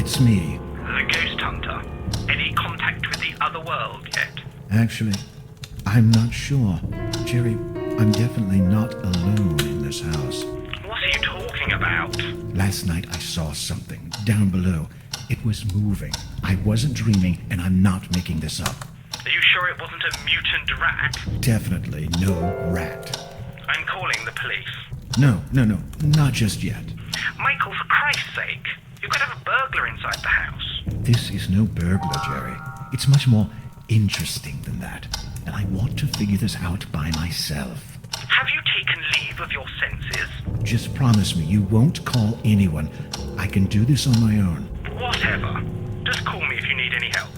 It's me. The Ghost Hunter. Any contact with the other world yet? Actually, I'm not sure. Jerry, I'm definitely not alone in this house. What are you talking about? Last night I saw something down below. It was moving. I wasn't dreaming, and I'm not making this up. Are you sure it wasn't a mutant rat? Definitely no rat. I'm calling the police. No, not just yet. Michael, for Christ's sake, you could have a burglar inside the house. This is no burglar, Jerry. It's much more interesting than that. And I want to figure this out by myself. Have you taken leave of your senses? Just promise me you won't call anyone. I can do this on my own. Whatever. Just call me if you need any help.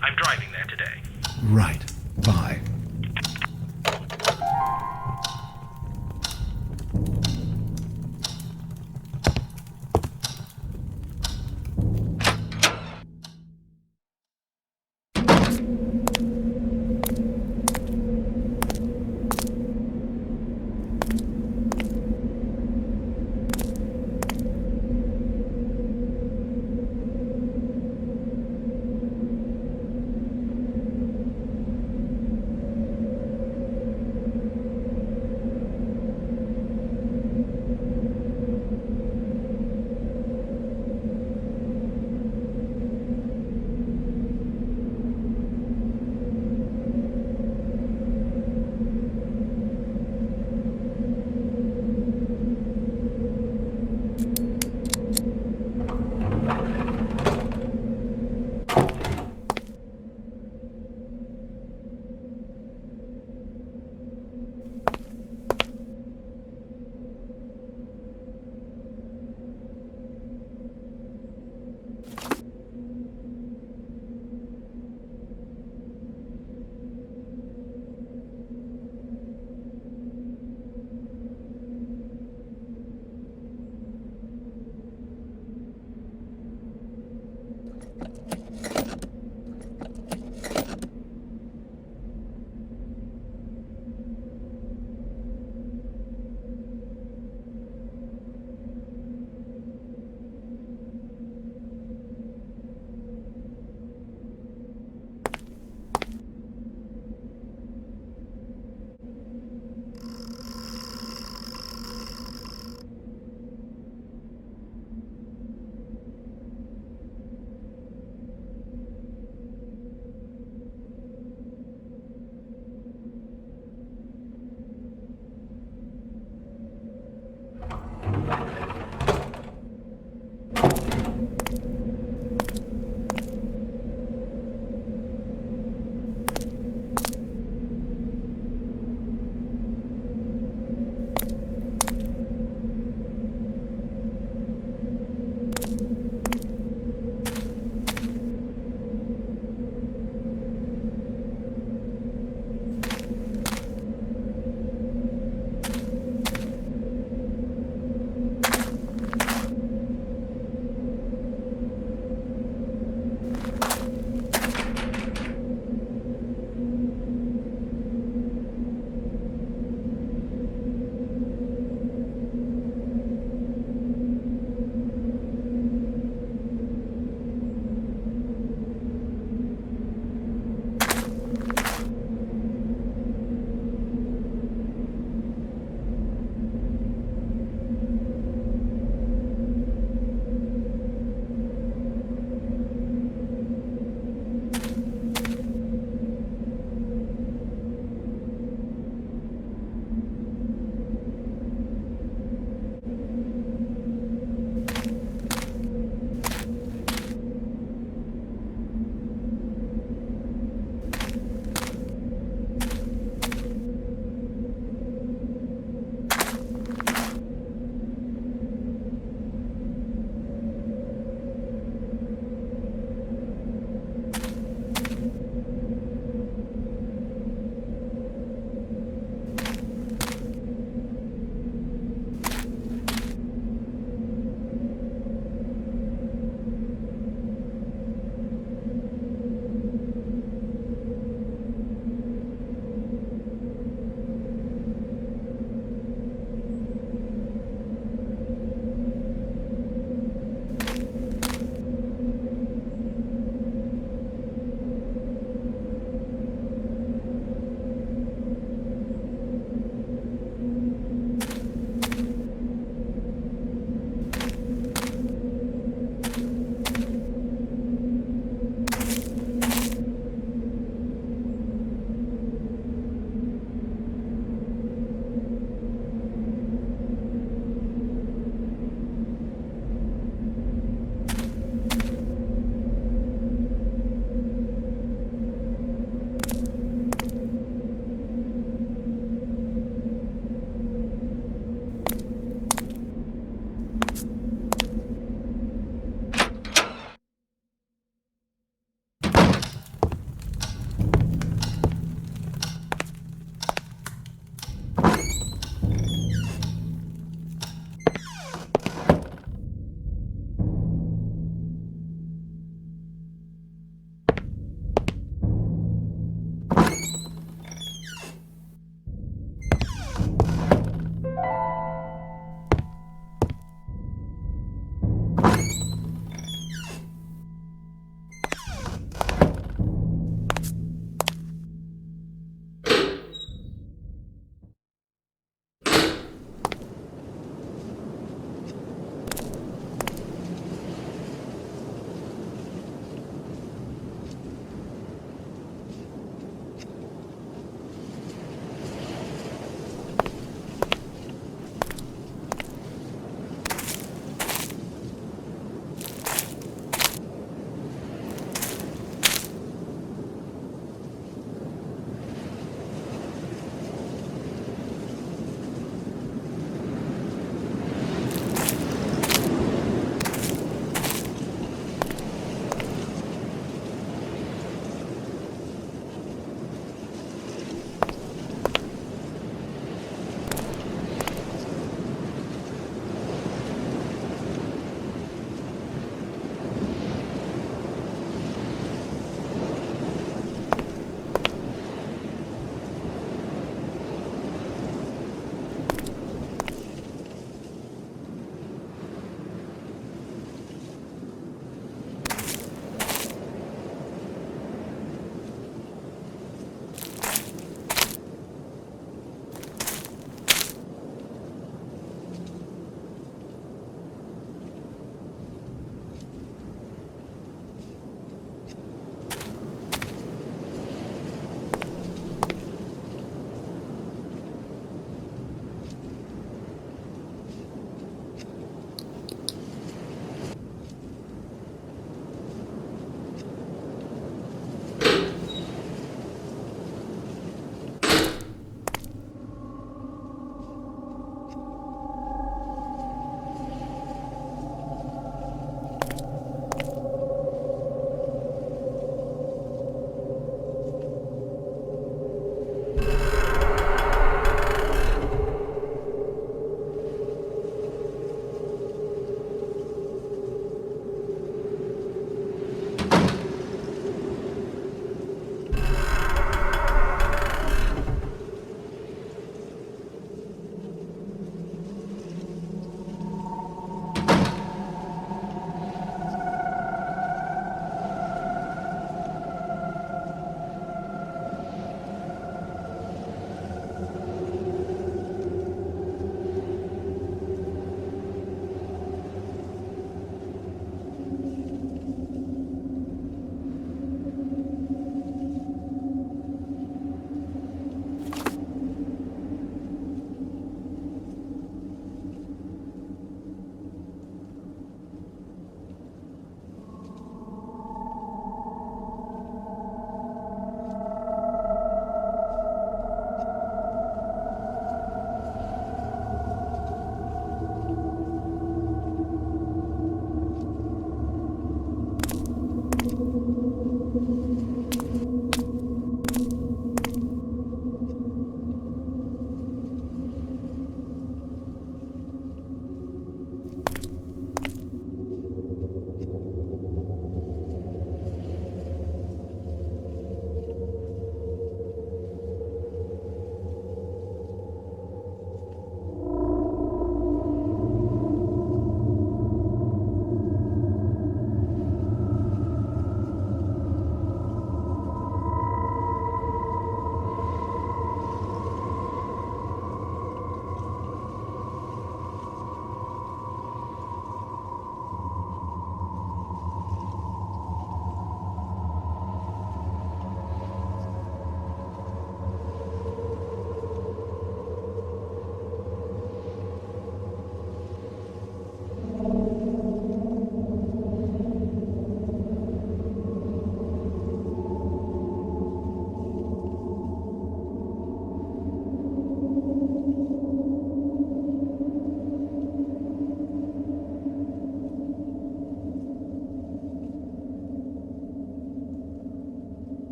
I'm driving there today. Right. Bye.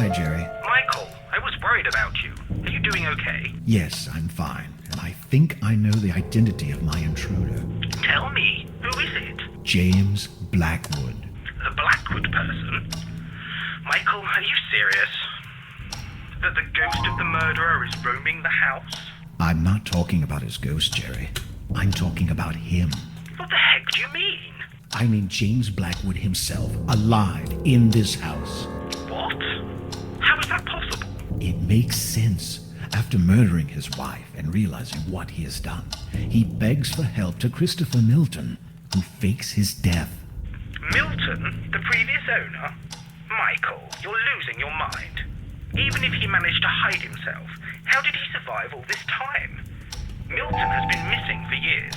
Hi, Jerry. Michael, I was worried about you. Are you doing okay? Yes, I'm fine, and I think I know the identity of my intruder. Tell me, who is it? James Blackwood. The Blackwood person? Michael, are you serious? That the ghost of the murderer is roaming the house? I'm not talking about his ghost, Jerry. I'm talking about him. What the heck do you mean? I mean James Blackwood himself, alive in this house. What? How is that possible? It makes sense. After murdering his wife and realizing what he has done, he begs for help to Christopher Milton, who fakes his death. Milton, the previous owner? Michael, you're losing your mind. Even if he managed to hide himself, how did he survive all this time? Milton has been missing for years.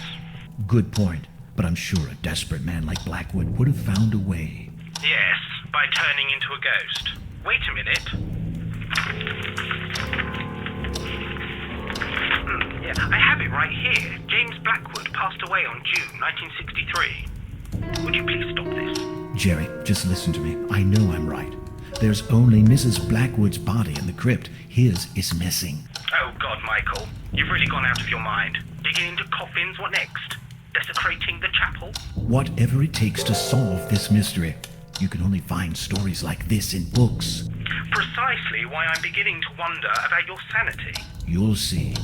Good point, but I'm sure a desperate man like Blackwood would have found a way. Yes, by turning into a ghost. Wait a minute. Yeah, I have it right here. James Blackwood passed away on June 1963. Would you please stop this? Jerry, just listen to me. I know I'm right. There's only Mrs. Blackwood's body in the crypt. His is missing. Oh God, Michael. You've really gone out of your mind. Digging into coffins, what next? Desecrating the chapel? Whatever it takes to solve this mystery. You can only find stories like this in books. Precisely why I'm beginning to wonder about your sanity. You'll see.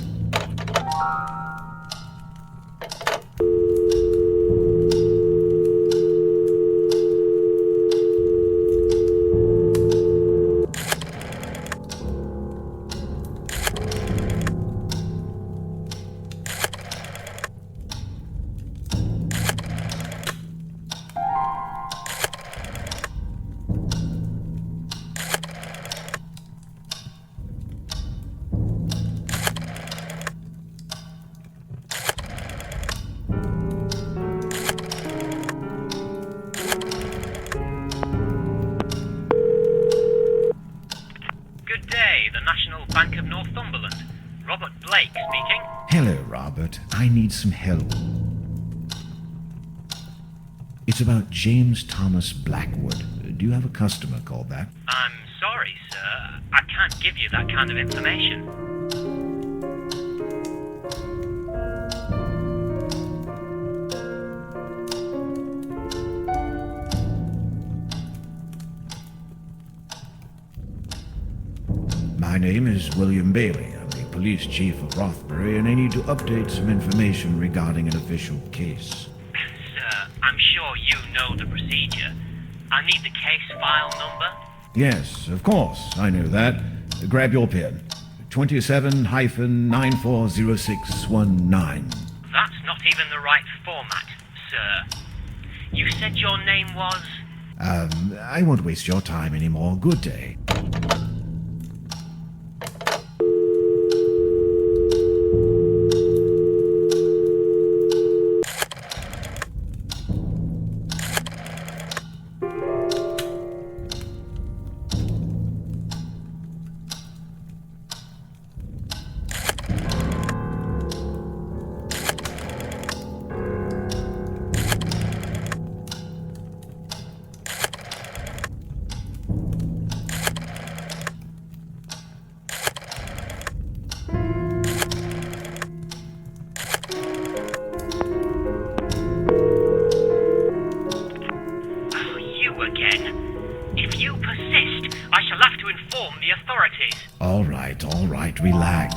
Good day, the National Bank of Northumberland. Robert Blake speaking. Hello, Robert. I need some help. It's about James Thomas Blackwood. Do you have a customer called that? I'm sorry, sir. I can't give you that kind of information. My name is William Bailey. I'm the police chief of Rothbury, and I need to update some information regarding an official case. Sir, I'm sure you know the procedure. I need the case file number. Yes, of course, I know that. Grab your pen. 27-940619. That's not even the right format, sir. You said your name was... I won't waste your time anymore. Good day. If you persist, I shall have to inform the authorities. All right, relax.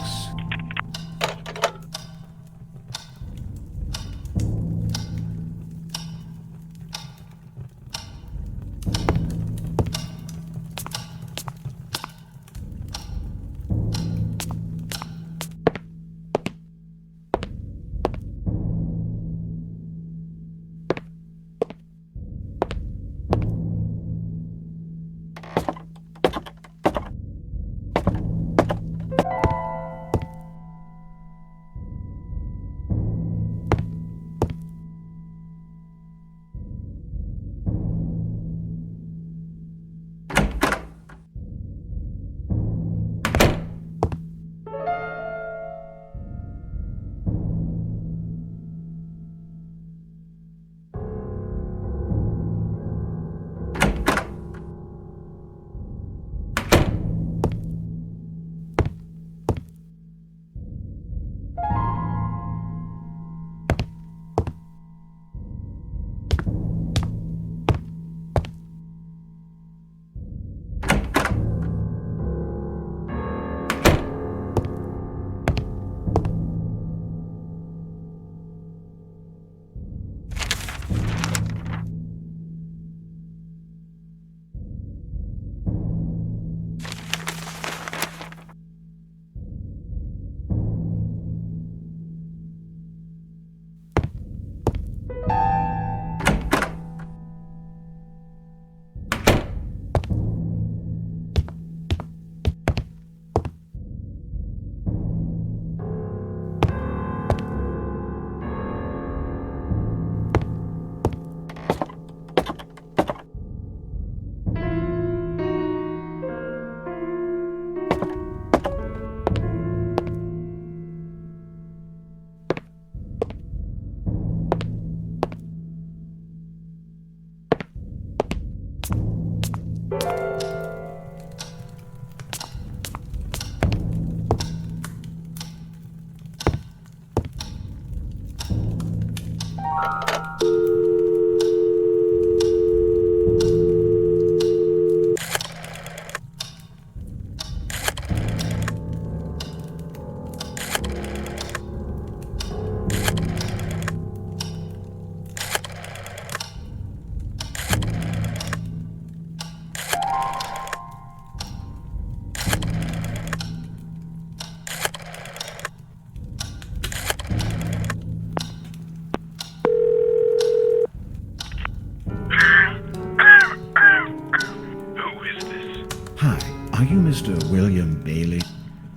Hi, are you Mr. William Bailey?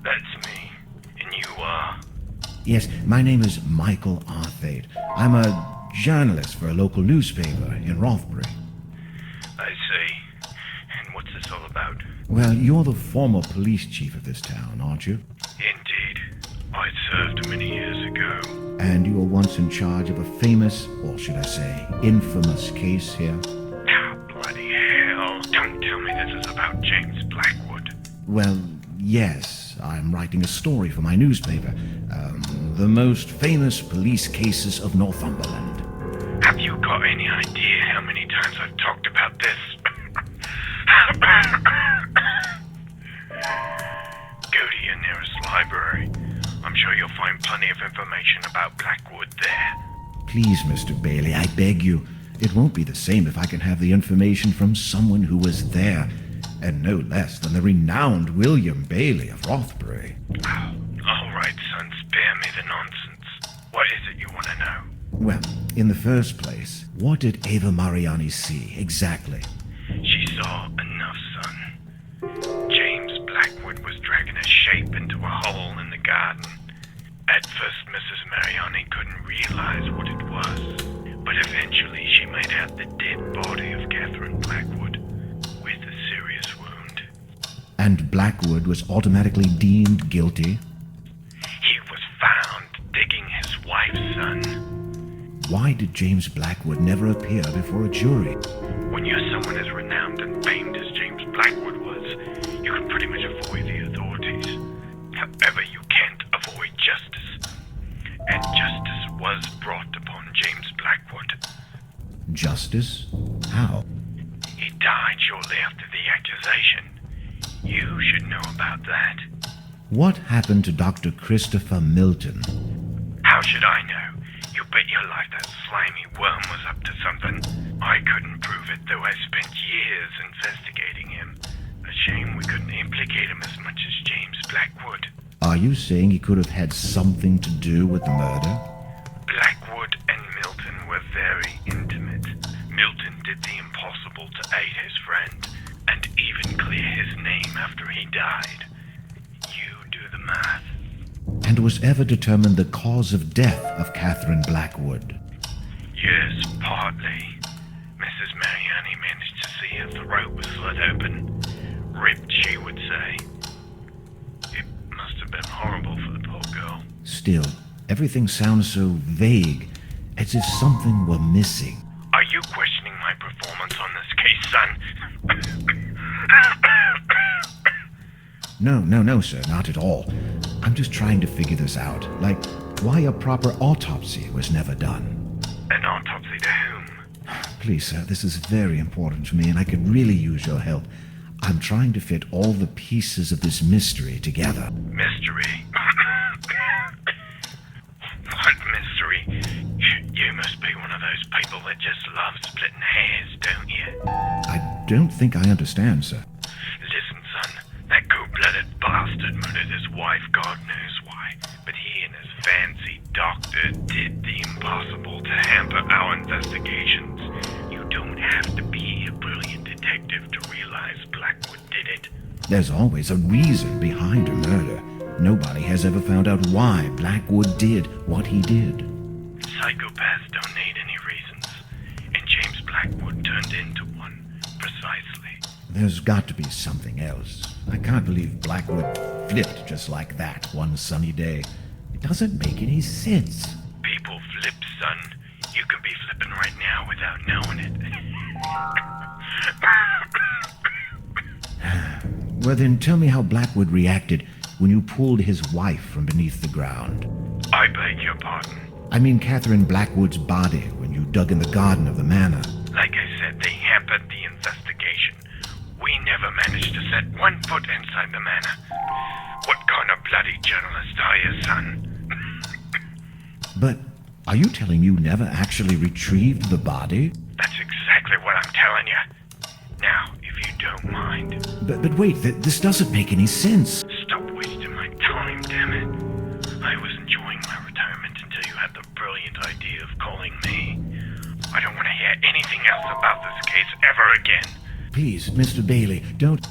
That's me. And you are? Yes, my name is Michael Arthade. I'm a journalist for a local newspaper in Rothbury. I see. And what's this all about? Well, you're the former police chief of this town, aren't you? Indeed. I served many years ago. And you were once in charge of a famous, or should I say, infamous case here? Ah, bloody hell. Don't tell me this is about James Blackwood. Well, yes, I'm writing a story for my newspaper. The most famous police cases of Northumberland. Have you got any idea how many times I've talked about this? Go to your nearest library. I'm sure you'll find plenty of information about Blackwood there. Please, Mr. Bailey, I beg you. It won't be the same if I can have the information from someone who was there, and no less than the renowned William Bailey of Rothbury. All right, son, spare me the nonsense. What is it you want to know? Well, in the first place, what did Ava Mariani see exactly? She saw enough, son. James Blackwood was dragging a shape into a hole in the garden. At first, Mrs. Mariani couldn't realize what it was, but eventually she made out the dead body of Catherine Blackwood with a serious wound. And Blackwood was automatically deemed guilty? He was found digging his wife's son. Why did James Blackwood never appear before a jury? When you're someone as renowned and famed as James Blackwood was, you can pretty much avoid the authorities. However, you can't avoid justice. And justice was brought upon James Blackwood. Justice? How? He died shortly after the accusation. You should know about that. What happened to Dr. Christopher Milton? How should I know? You bet your life that slimy worm was up to something. I couldn't prove it, though I spent years investigating him. A shame we couldn't implicate him as much as James Blackwood. Are you saying he could have had something to do with the murder? Blackwood and Milton were very intimate. Milton did the impossible to aid his friend, and even clear his name after he died. You do the math. And was ever determined the cause of death of Catherine Blackwood? Yes, partly. Mrs. Mariani managed to see her throat was slit open. Ripped, she would say. It must have been horrible for the poor girl. Still, everything sounds so vague, as if something were missing. Are you questioning my performance on this case, son? No, sir, not at all. I'm just trying to figure this out, like why a proper autopsy was never done. An autopsy to whom? Please, sir, this is very important to me, and I could really use your help. I'm trying to fit all the pieces of this mystery together. Mystery? What mystery? You must be one of those people that just love splitting hairs, don't you? I don't think I understand, sir. Listen, son, that cold-blooded bastard murdered his wife, God knows why. But he and his fancy doctor did the impossible to hamper our investigations. You don't have to be a brilliant detective to realize Blackwood did it. There's always a reason behind a murder. Nobody has ever found out why Blackwood did what he did. Psychopaths don't need any reasons. And James Blackwood turned into one, precisely. There's got to be something else. I can't believe Blackwood flipped just like that one sunny day. It doesn't make any sense. People flip, son. You could be flipping right now without knowing it. Well, then tell me how Blackwood reacted when you pulled his wife from beneath the ground. I beg your pardon. I mean Catherine Blackwood's body when you dug in the garden of the manor. Like I said, they hampered the investigation. We never managed to set one foot inside the manor. What kind of bloody journalist are you, son? But are you telling you never actually retrieved the body? That's exactly what I'm telling you. Now, if you don't mind. But wait, this doesn't make any sense. Stop wasting my time, damn it. I was enjoying my retirement until you had the brilliant idea of calling me. I don't want to hear anything else about this case ever again. Please, Mr. Bailey, don't...